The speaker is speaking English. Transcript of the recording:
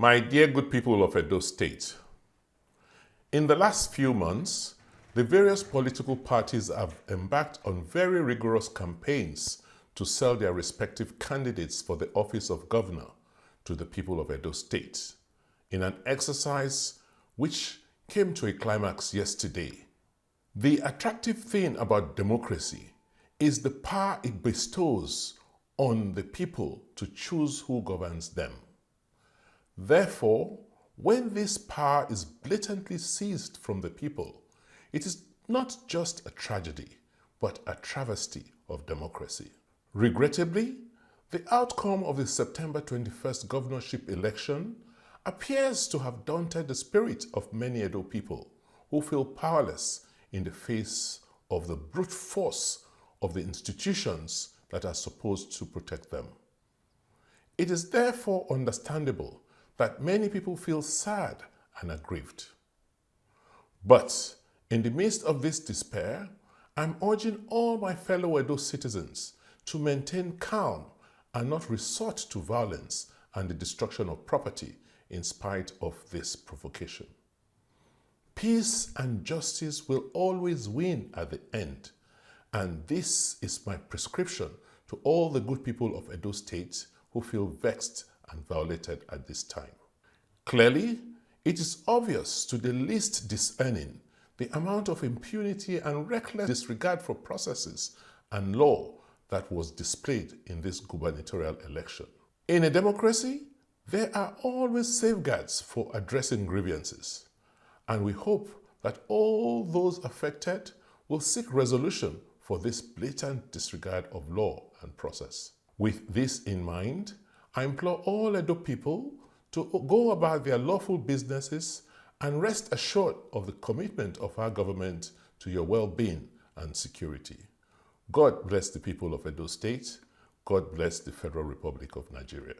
My dear good people of Edo State, in the last few months, the various political parties have embarked on very rigorous campaigns to sell their respective candidates for the office of governor to the people of Edo State, in an exercise which came to a climax yesterday. The attractive thing about democracy is the power it bestows on the people to choose who governs them. Therefore, when this power is blatantly seized from the people, it is not just a tragedy, but a travesty of democracy. Regrettably, the outcome of the September 21st governorship election appears to have daunted the spirit of many Edo people who feel powerless in the face of the brute force of the institutions that are supposed to protect them. It is therefore understandable that many people feel sad and aggrieved. But in the midst of this despair, I'm urging all my fellow Edo citizens to maintain calm and not resort to violence and the destruction of property in spite of this provocation. Peace and justice will always win at the end, and this is my prescription to all the good people of Edo State who feel vexed and violated at this time. Clearly, it is obvious to the least discerning the amount of impunity and reckless disregard for processes and law that was displayed in this gubernatorial election. In a democracy, there are always safeguards for addressing grievances, and we hope that all those affected will seek resolution for this blatant disregard of law and process. With this in mind, I implore all Edo people to go about their lawful businesses and rest assured of the commitment of our government to your well-being and security. God bless the people of Edo State. God bless the Federal Republic of Nigeria.